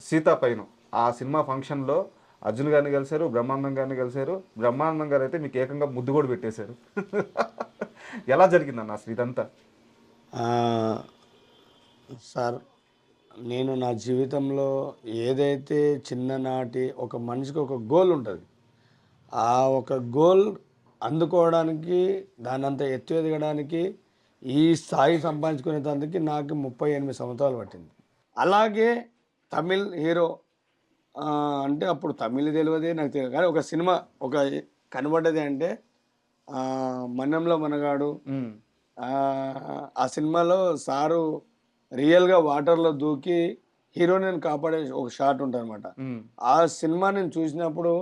సీతా పైన ఆ సినిమా ఫంక్షన్లో అర్జున్ గారిని కలిశారు, బ్రహ్మానందం గారిని కలిశారు. బ్రహ్మానందం గారు అయితే మీకు ఏకంగా ముద్దు కూడా పెట్టేశారు. ఎలా జరిగిందన్న అసలు ఇదంతా? ఆ, సార్, నేను నా జీవితంలో ఏదైతే చిన్ననాటి ఒక మనిషికి ఒక గోల్ ఉంటుంది, ఆ ఒక గోల్ అందుకోవడానికి దానంత ఎత్తు ఎదగడానికి ఈ స్థాయి సంపాదించుకునేందుకు నాకు 38 సంవత్సరాలు పట్టింది. అలాగే తమిళ్ హీరో ఆ, అంటే అప్పుడు తమిళ్ తెలియదే నాకు తెలియదు, కానీ ఒక సినిమా ఒక కనబడ్డది అంటే ఆ, మన్నంలో మనగాడు. ఉమ్, ఆ ఆ సినిమాలో సారు రియల్గా వాటర్లో దూకి హీరోయిన్ కాపాడే ఒక షాట్ ఉంటుంది అనమాట. ఉమ్, ఆ సినిమా నేను చూసినప్పుడు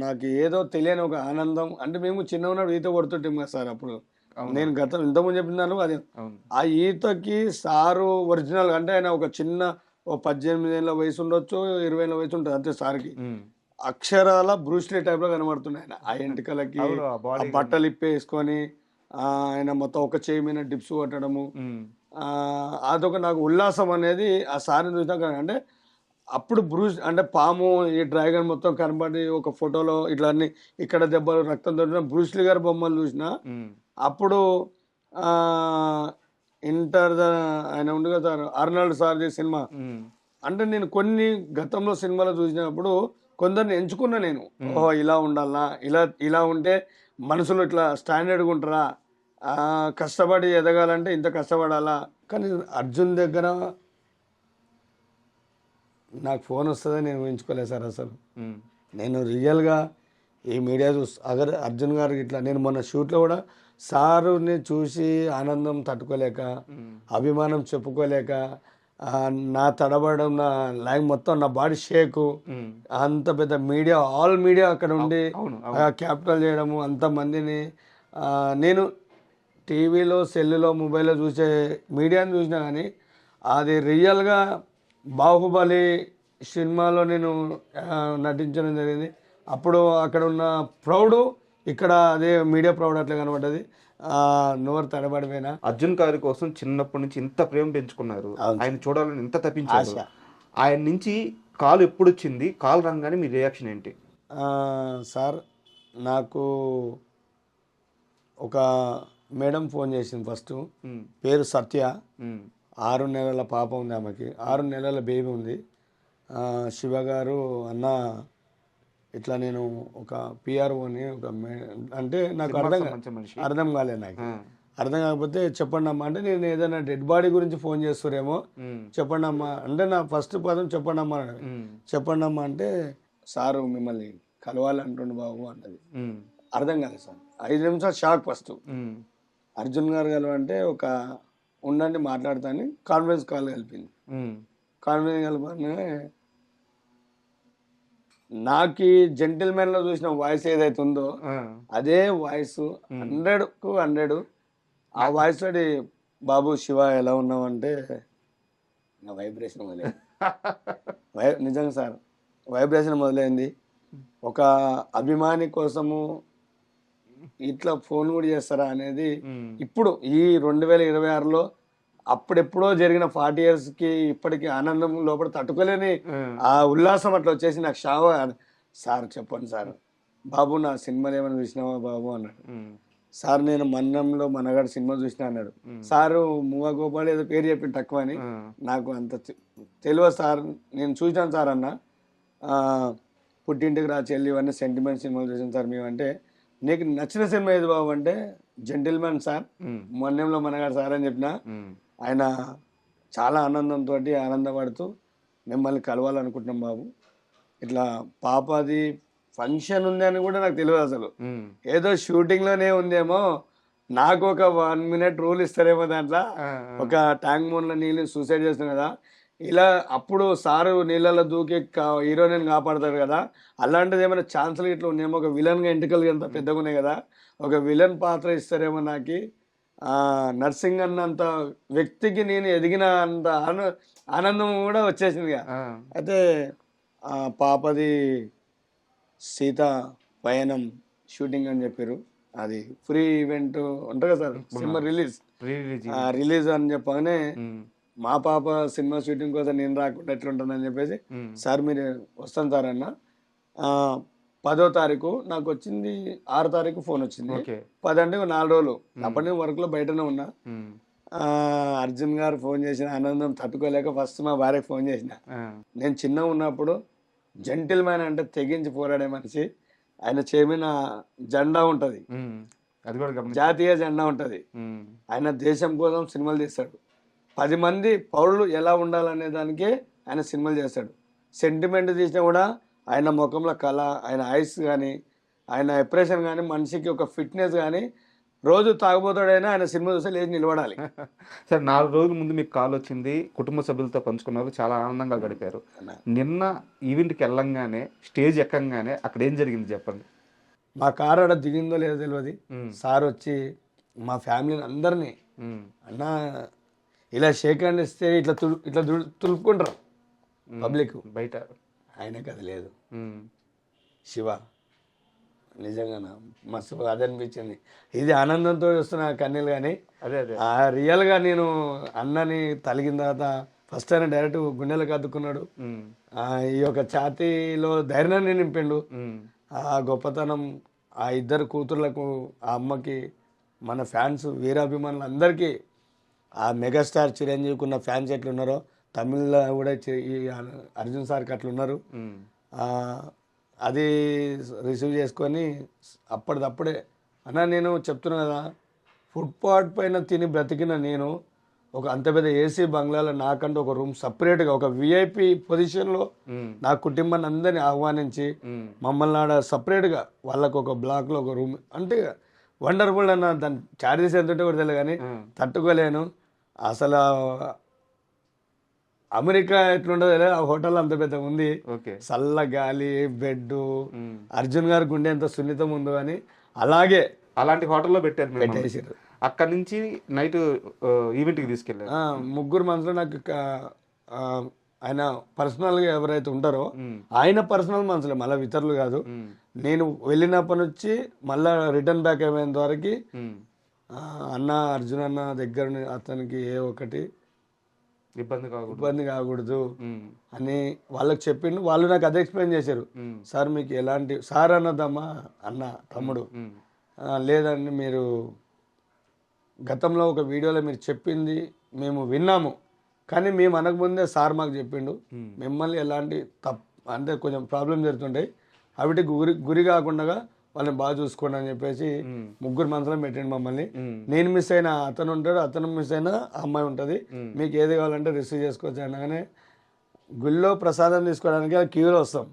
నాకు ఏదో తెలియని ఒక ఆనందం. అంటే మేము చిన్న ఉన్నప్పుడు ఈత కొడుతుంటాం కదా సార్ అప్పుడు. అవును, నేను గతం ఇంతకుముందు చెప్పినాను అది. అవును. ఆ ఈతకి సారు ఒరిజినల్ అంటే ఆయన ఒక చిన్న ఓ 18 ఏళ్ళ వయసు ఉండొచ్చు, 20 ఏళ్ళ వయసు ఉంటుంది అంతే సార్కి. ఉమ్, అక్షరాల బ్రూస్లీ టైప్లో కనబడుతున్నాయి ఆయన. ఆ ఎంటికలకి అవును, ఆ ఆ బాడీ. బట్టలు ఇప్పేసుకొని ఆయన మొత్తం ఒక చేయి మీద డిప్స్ కొట్టడము. ఆ, అదొక నాకు ఉల్లాసం అనేది ఆ సార్ని చూసినాక. అంటే అప్పుడు బ్రూస్ అంటే పాము ఈ డ్రాగన్ మొత్తం కనబడి ఒక ఫోటోలో ఇట్లా అన్ని ఇక్కడ దెబ్బలు రక్తం దొరికిన బ్రూస్లీ గారి బొమ్మలు చూసిన అప్పుడు ఆ, ఇంటర్ ఆయన ఉండు కదా సార్, అర్నాల్డ్ సార్ది సినిమా. అంటే నేను కొన్ని గతంలో సినిమాలు చూసినప్పుడు కొందరిని ఎంచుకున్నా నేను. ఓహో ఇలా ఉండాలా, ఇలా ఇలా ఉంటే మనుషులు ఇట్లా స్టాండర్డ్గా ఉంటారా, కష్టపడి ఎదగాలంటే ఇంత కష్టపడాలా. కానీ అర్జున్ దగ్గర నాకు ఫోన్ వస్తుందని నేను ఊహించుకోలేదు సార్ అసలు. నేను రియల్గా ఈ మీడియా అగర్ అర్జున్ గారికి ఇట్లా నేను మొన్న షూట్లో కూడా సారుని చూసి ఆనందం తట్టుకోలేక, అభిమానం చెప్పుకోలేక, నా తడబడడం, నా లైవ్ మొత్తం నా బాడీ షేకు, అంత పెద్ద మీడియా ఆల్ మీడియా అక్కడ ఉండి క్యాపిటల్ చేయడము అంతమందిని. నేను టీవీలో సెల్లులో మొబైల్లో చూసే మీడియాని చూసినా కానీ అది రియల్గా బాహుబలి సినిమాలో నేను నటించడం జరిగింది. అప్పుడు అక్కడ ఉన్న ప్రౌడ్ ఇక్కడ అదే మీడియా ప్రౌడ్ అట్లా కనబడ్డది. నోరు తడబడిపోయినా. అర్జున్ గారి కోసం చిన్నప్పటి నుంచి ఇంత ప్రేమ పెంచుకున్నారు, ఆయన చూడాలని ఇంత తప్పించారు. ఆయన నుంచి కాల్ ఎప్పుడు వచ్చింది? కాల్ రాగానే మీ రియాక్షన్ ఏంటి? సార్, నాకు ఒక మేడం ఫోన్ చేసింది ఫస్ట్. పేరు సత్య. 6 నెలల పాప ఉంది ఆమెకి, 6 నెలల బేబీ ఉంది. శివ గారు అన్న ఇట్లా నేను ఒక పిఆర్ఓని ఒక అంటే నాకు అర్థం కాలేదు. నాకు అర్థం కాకపోతే చెప్పండి అమ్మా అంటే, నేను ఏదైనా డెడ్ బాడీ గురించి ఫోన్ చేస్తారేమో చెప్పండి అమ్మా అంటే, నా ఫస్ట్ పదం చెప్పండి అమ్మా అన్నది. చెప్పండి అమ్మా అంటే సారు మిమ్మల్ని కలవాలంటుండు బాబు అన్నది. అర్థం కాలేదు సార్. 5 నిమిషాలు షాక్ ఫస్ట్. అర్జున్ గారు కలవంటే ఒక ఉండండి మాట్లాడతాను కాన్ఫరెన్స్ కాల్ కలిపింది. కాన్ఫరెన్స్ కలిపి నాకు జెంటిల్మెన్లో చూసిన వాయిస్ ఏదైతే ఉందో అదే వాయిస్ 100కు 100. ఆ వాయిస్ తోటి బాబు శివ ఎలా ఉన్నావు అంటే నా వైబ్రేషన్ మొదలైంది. నిజంగా సార్, వైబ్రేషన్ మొదలైంది. ఒక అభిమాని కోసము ఇట్లా ఫోన్ కూడా చేస్తారా అనేది ఇప్పుడు ఈ 2026లో అప్పుడెప్పుడో జరిగిన 40 yearsకి ఇప్పటికి ఆనందం లోపల తట్టుకోలేని ఆ ఉల్లాసం అట్లా వచ్చేసి నాకు షావ. సార్ చెప్పండి సార్, బాబు నా సినిమాలు ఏమైనా చూసినావా బాబు అన్నాడు. సార్ నేను మన్నంలో మనగాడు సినిమా చూసినా అన్నాడు. సారు మూవా గోపాల్ ఏదో పేరు చెప్పి తక్కువ అని నాకు అంత తెలియదు సార్. నేను చూసాను సార్ అన్న, పుట్టింటికి రా చెల్లి ఇవన్నీ సెంటిమెంట్ సినిమాలు చూసాను సార్ మేము అంటే. నీకు నచ్చిన సినిమా ఏది బాబు అంటే జెంటిల్మెన్ సార్, మన్నంలో మనగాడు సార్ అని చెప్పిన. ఆయన చాలా ఆనందంతో ఆనందపడుతూ మిమ్మల్ని కలవాలనుకుంటున్నాం బాబు, ఇట్లా పాపది ఫంక్షన్ ఉంది అని కూడా నాకు తెలియదు అసలు. ఏదో షూటింగ్లోనే ఉందేమో, నాకు ఒక 1 minute రూల్ ఇస్తారేమో దాంట్లో. ఒక ట్యాంక్ మూన్లో నీళ్ళు సూసైడ్ చేస్తాం కదా, ఇలా అప్పుడు సారు నీళ్ళలో దూకి హీరోయిన్ కాపాడతాడు కదా, అలాంటిది ఏమైనా ఛాన్సులు ఇట్లా ఉన్నాయేమో. ఒక విలన్గా ఎంటికలు ఎంత పెద్దగా ఉన్నాయి కదా, ఒక విలన్ పాత్ర ఇస్తారేమో నాకు. నర్సింగ్ అన్నంత వ్యక్తికి నేను ఎదిగిన అంత ఆనందం కూడా వచ్చేసింది. అయితే పాపది సీత పయనం షూటింగ్ అని చెప్పారు. అది ఫ్రీ ఈవెంట్ ఉంటుంది కదా సార్, సినిమా రిలీజ్ అని చెప్పగానే మా పాప సినిమా షూటింగ్ కోసం నేను రాకుండా ఎట్లుంటానని చెప్పేసి సార్ మీరు వస్తాను సార్ అన్న 10వ తారీఖు నాకు వచ్చింది 6 తారీఖు ఫోన్ వచ్చింది. ఓకే 10 అంటే 4 రోజులు అప్పటి నుంచి వర్క్లో బయటనే ఉన్నా. అర్జున్ గారు ఫోన్ చేసిన ఆనందం తట్టుకోలేక ఫస్ట్ మా భార్యకు ఫోన్ చేసిన. నేను చిన్నగా ఉన్నప్పుడు జెంటిల్మ్యాన్ అంటే తెగించి పోరాడే మనిషి. ఆయన చేమిన జెండా ఉంటుంది, అది కూడా జాతీయ జెండా ఉంటుంది. ఆయన దేశం కోసం సినిమాలు చేస్తాడు. 10 మంది పౌరులు ఎలా ఉండాలనే దానికే ఆయన సినిమాలు చేస్తాడు. సెంటిమెంట్ తీసినా కూడా ఆయన ముఖంలో కళ, ఆయన ఐస్ కానీ, ఆయన ఎప్రెషన్ కానీ, మనిషికి ఒక ఫిట్నెస్ కానీ, రోజు తాగుబోతాడైనా ఆయన సినిమా చూస్తే లేచి నిలబడాలి. సార్ 4 రోజుల ముందు మీకు కాల్ వచ్చింది, కుటుంబ సభ్యులతో పంచుకున్నారు, చాలా ఆనందంగా గడిపారు. నిన్న ఈవెంట్కి వెళ్ళంగానే స్టేజ్ ఎక్కంగానే అక్కడ ఏం జరిగింది చెప్పండి. మా కారు ఆడ దిగిందో లేదో తెలియదు. సార్ వచ్చి మా ఫ్యామిలీని అందరినీ అన్న ఇలా షేక్ హ్యాండ్ ఇస్తే ఇట్లా తులుపుకుంటారు పబ్లిక్ బయట. ఆయనకు అది లేదు. శివ నిజంగా మస్తు అది అనిపించింది. ఇది ఆనందంతో వస్తున్న కన్నీళ్ళు కానీ అదే అదే రియల్గా నేను అన్నని తలిగిన తర్వాత ఫస్ట్ ఆయన డైరెక్ట్ గుండెలకు అద్దుకున్నాడు. ఈ యొక్క ఛాతీలో ధైర్యాన్ని నింపిండు. ఆ గొప్పతనం ఆ 2 కూతుర్లకు, ఆ అమ్మకి, మన ఫ్యాన్స్ వీరాభిమానులు అందరికీ, ఆ మెగాస్టార్ చిరంజీవికి ఉన్న ఫ్యాన్స్ ఎట్లున్నారో తమిళ్లో కూడా ఈ అర్జున్ సార్కి అట్లున్నారు. అది రిసీవ్ చేసుకొని అప్పటిదప్పుడే అన్న నేను చెప్తున్నా కదా, ఫుట్పాత్ పైన తిని బ్రతికిన నేను ఒక అంత పెద్ద ఏసీ బంగ్లాలో నాకంటూ ఒక రూమ్ సపరేట్గా ఒక విఐపి పొజిషన్లో నా కుటుంబాన్ని అందరినీ ఆహ్వానించి మమ్మల్ని ఆడ సపరేట్గా వాళ్ళకు ఒక బ్లాక్లో ఒక రూమ్ అంటే వండర్ఫుల్ అన్న. దాని చార్జెస్ ఎంత ఉంటే కూడా తెలియదు కానీ తట్టుకోలేను. అసలు అమెరికా ఎట్లుండదో ఆ హోటల్ అంత పెద్ద ఉంది, చల్ల గాలి, బెడ్. అర్జున్ గారి గుండె ఎంత సున్నితం ఉందో అని అలాగే అలాంటి హోటల్లో పెట్టారు. అక్కడ నుంచి నైట్ ఈవెంట్కి తీసుకెళ్ళారు. 3 మనుషులు నాకు ఆయన పర్సనల్గా ఎవరైతే ఉంటారో ఆయన పర్సనల్ మనుషులే, మళ్ళీ ఇతరులు కాదు. నేను వెళ్ళినప్పటి నుంచి మళ్ళీ రిటర్న్ బ్యాక్ అయ్యేంత వరకు అన్న అర్జున్ అన్న దగ్గర అతనికి ఏ ఒకటి ఇబ్బంది కాకూడదు అని వాళ్ళకి చెప్పిండు. వాళ్ళు నాకు అదే ఎక్స్ప్లెయిన్ చేశారు. సార్ మీకు ఎలాంటి సార్ అన్నదమ్మా అన్న తమ్ముడు లేదండి, మీరు గతంలో ఒక వీడియోలో మీరు చెప్పింది మేము విన్నాము, కానీ మేము అనకముందే సార్ మాకు చెప్పిండు మిమ్మల్ని ఎలాంటి అంటే కొంచెం ప్రాబ్లం జరుగుతుంటాయి, అవిటి గురి కాకుండా వాళ్ళని బాగా చూసుకోండి అని చెప్పేసి 3 మనుషులను పెట్టండి మమ్మల్ని. నేను మిస్ అయినా అతను ఉంటాడు, అతను మిస్ అయినా ఆ అమ్మాయి ఉంటుంది, మీకు ఏది కావాలంటే రిసీవ్ చేసుకోవచ్చు అనగానే గుళ్ళో ప్రసాదం తీసుకోవడానికి క్యూలో వస్తాం.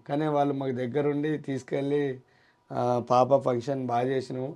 కానీ వాళ్ళు మాకు దగ్గరుండి తీసుకెళ్ళి పాప ఫంక్షన్ బాగా చేసినాము.